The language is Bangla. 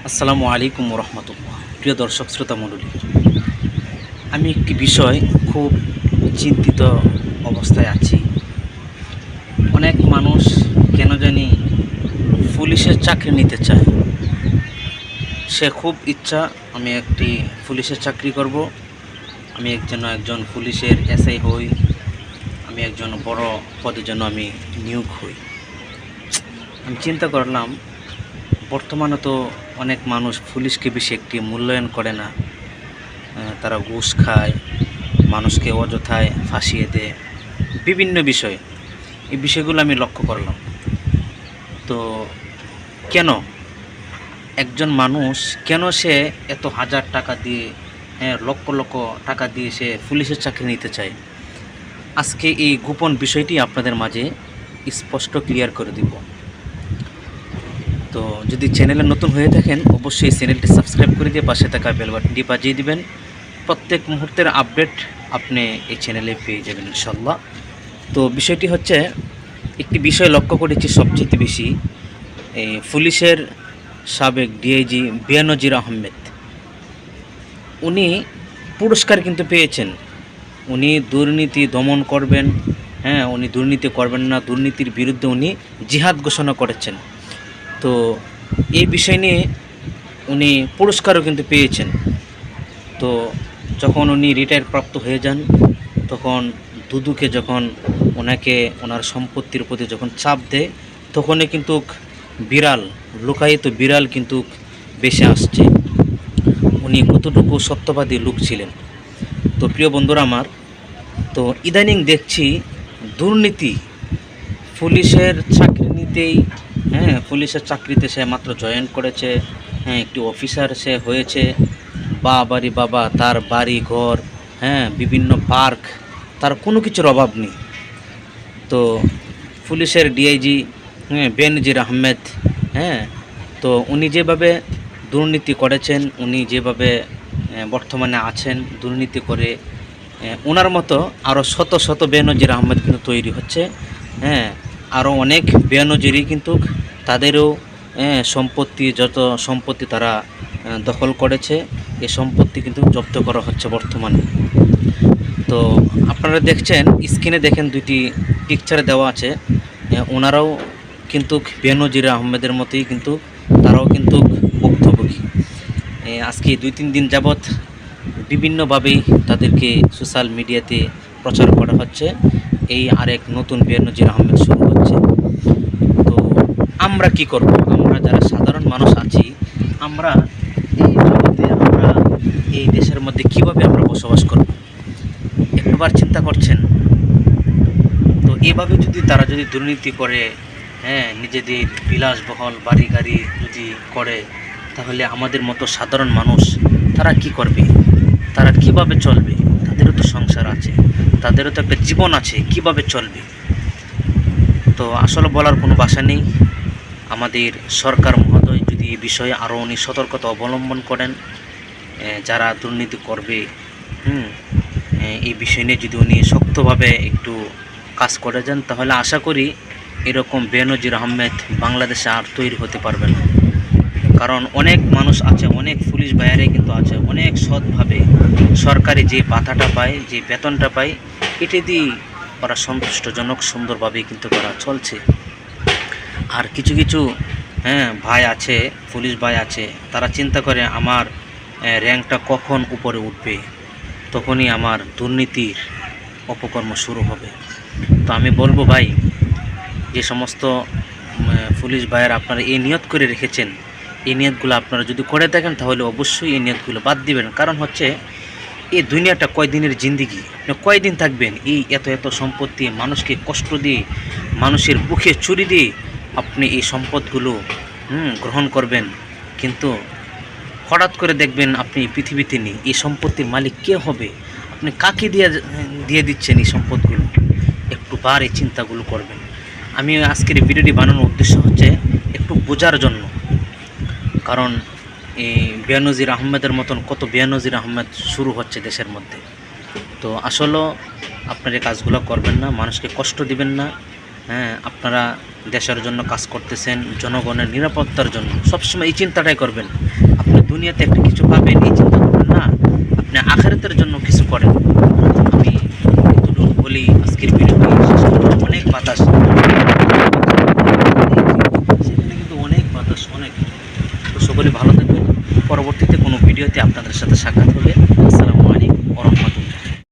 আসসালামু আলাইকুম রহমতুল্লাহ। প্রিয় দর্শক শ্রোতা মণ্ডলী, আমি একটি বিষয় খুব চিন্তিত অবস্থায় আছি। অনেক মানুষ কেন জানি পুলিশের চাকরি নিতে চায়। সে খুব ইচ্ছা আমি একটি পুলিশের চাকরি করব, আমি একজন পুলিশের এসআই হই, আমি একজন বড় পদের জন্য আমি নিয়োগ হই। আমি চিন্তা করলাম, বর্তমানে তো অনেক মানুষ পুলিশকে বেশি একটি মূল্যায়ন করে না। তারা ঘুষ খায়, মানুষকে অযথায় ফাঁসিয়ে দেয়, বিভিন্ন বিষয়। এই বিষয়গুলো আমি লক্ষ্য করলাম। তো কেন একজন মানুষ সে এত হাজার টাকা দিয়ে, লক্ষ লক্ষ টাকা দিয়ে সে পুলিশের চাকরি নিতে চায়? আজকে এই গোপন বিষয়টি আপনাদের মাঝে স্পষ্ট ক্লিয়ার করে দিব। তো যদি চ্যানেলে নতুন হয়ে থাকেন, অবশ্যই চ্যানেলটি সাবস্ক্রাইব করে দিয়ে পাশে থাকা বেল বাটনটি বাজিয়ে দিবেন। প্রত্যেক মুহূর্তের আপডেট আপনি এই চ্যানেলে পেয়ে যাবেন ইনশাল্লাহ। তো বিষয়টি হচ্ছে, একটি বিষয় লক্ষ্য করেছি সবচেয়ে বেশি, এই পুলিশের সাবেক ডিআইজি বেনজির আহমেদ, উনি পুরস্কার কিন্তু পেয়েছেন। উনি দুর্নীতি দমন করবেন, উনি দুর্নীতি করবেন না, দুর্নীতির বিরুদ্ধে উনি জিহাদ ঘোষণা করেছেন। তো এই বিষয় নিয়ে উনি পুরস্কারও কিন্তু পেয়েছেন। তো যখন উনি রিটায়ার প্রাপ্ত হয়ে যান, তখন দুদুকে যখন ওনাকে ওনার সম্পত্তির প্রতি যখন চাপ দেয়, তখনই কিন্তু বিড়াল, লুকায়িত বিড়াল কিন্তু বেশি আসছে। উনি কতটুকু সত্যবাদী লোক ছিলেন। তো প্রিয় বন্ধুরা আমার, তো ইদানিং দেখছি দুর্নীতি পুলিশের চাকরি নিতেই, পুলিশের চাকরিতে সে মাত্র জয়েন করেছে, একটি অফিসার সে হয়েছে, বাড়ি বাবা, তার বাড়ি ঘর, বিভিন্ন পার্ক, তার কোনো কিছুর অভাব নেই। তো পুলিশের ডিআইজি বেনজির আহমেদ, তো উনি যেভাবে দুর্নীতি করেছেন, উনি যেভাবে বর্তমানে আছেন দুর্নীতি করে, ওনার মতো আরও শত শত বেনজির আহমেদ কিন্তু তৈরি হচ্ছে। আরও অনেক বেনজিরই কিন্তু তাদেরও সম্পত্তি, যত সম্পত্তি তারা দখল করেছে, এই সম্পত্তি কিন্তু জব্দ করা হচ্ছে বর্তমানে। তো আপনারা দেখছেন, স্ক্রিনে দেখেন দুইটি পিকচার দেওয়া আছে। ওনারাও কিন্তু বেনজির আহমেদের মতোই কিন্তু তারাও কিন্তু ভুক্তভোগী। আজকে 2-3 দিন যাবৎ বিভিন্নভাবেই তাদেরকে সোশ্যাল মিডিয়াতে প্রচার করা হচ্ছে, এই আরেক নতুন বেনজির আহমেদ শুরু হচ্ছে। তো আমরা কি করব? আমরা যারা সাধারণ মানুষ আছি, আমরা এই জগতে, আমরা এই দেশের মধ্যে কিভাবে আমরা বসবাস করব? একবার চিন্তা করছেন? তো এভাবে যদি তারা যদি দুর্নীতি করে, নিজেদের বিলাসবহুল বাড়ি গাড়ি যদি করে, তাহলে আমাদের মতো সাধারণ মানুষ তারা কি করবে? তারা কিভাবে চলবে? তাদেরও তো সংসার আছে, তাদেরও তো একটা জীবন আছে, কিভাবে চলবে? তো আসলে বলার কোনো ভাষা নেই। আমাদের সরকার মহোদয় যদি এই বিষয়ে আরও উনি সতর্কতা অবলম্বন করেন, যারা দুর্নীতি করবে, এই বিষয় নিয়ে যদি উনি শক্তভাবে একটু কাজ করে যান, তাহলে আশা করি এরকম বেনজির আহমেদ বাংলাদেশে আর তৈরি হতে পারবে না। কারণ অনেক মানুষ আছে, অনেক পুলিশ ভাইয়ারাই কিন্তু আছে, অনেক সৎভাবে সরকারি যে ভাতাটা পায়, যে বেতনটা পায়, এটি দিয়ে ওরা সন্তুষ্টজনক সুন্দরভাবেই কিন্তু তারা চলছে। আর কিছু কিছু ভাই আছে, পুলিশ ভাই আছে, তারা চিন্তা করে আমার র্যাঙ্কটা কখন উপরে উঠবে, তখনই আমার দুর্নীতির অপকর্ম শুরু হবে। তো আমি বলবো ভাই, যে সমস্ত পুলিশ ভাইয়েরা আপনারা এই নিয়ত করে রেখেছেন, এই নিয়তগুলো আপনারা যদি করে থাকেন, তাহলে অবশ্যই এই নিয়তগুলো বাদ দিবেন। কারণ হচ্ছে, এই দুনিয়াটা কয়দিনের জিন্দিগি, কয়দিন থাকবেন? এই এত এত সম্পত্তি মানুষকে কষ্ট দিয়ে, মানুষের বুকে চুরি দিয়ে আপনি এই সম্পদগুলো গ্রহণ করবেন, কিন্তু হঠাৎ করে দেখবেন আপনি পৃথিবীতে নেই। এই সম্পত্তির মালিক কে হবে? আপনি কাকে দিয়ে দিচ্ছেন এই সম্পদগুলো? একটু বার এই চিন্তাগুলো করবেন। আমি আজকের এই ভিডিওটি বানানোর উদ্দেশ্য হচ্ছে একটু বোঝার জন্য। কারণ এই বেনজির আহমেদের মতন কত বেনজির আহমেদ শুরু হচ্ছে দেশের মধ্যে। তো আসলে আপনার এই কাজগুলো করবেন না, মানুষকে কষ্ট দিবেন না, হ্যাঁ, আপনারা দেশের জন্য কাজ করতেছেন, জনগণের নিরাপত্তার জন্য সবসময় এই চিন্তাটাই করবেন। আপনি দুনিয়াতে একটা কিছু পাবেন এই চিন্তা করবেন না, আপনি আখিরাতের জন্য কিছু করেন। আমি এতটুকু বলি আজকের ভিডিওটি শেষ করব। অনেক বাতাস, সেখানে কিন্তু অনেক বাতাস, অনেক। তো সকলে ভালো থাকবেন, পরবর্তীতে কোনো ভিডিওতে আপনাদের সাথে সাক্ষাৎ হবে। আসসালামু আলাইকুম ওয়া রাহমাতুল্লাহ।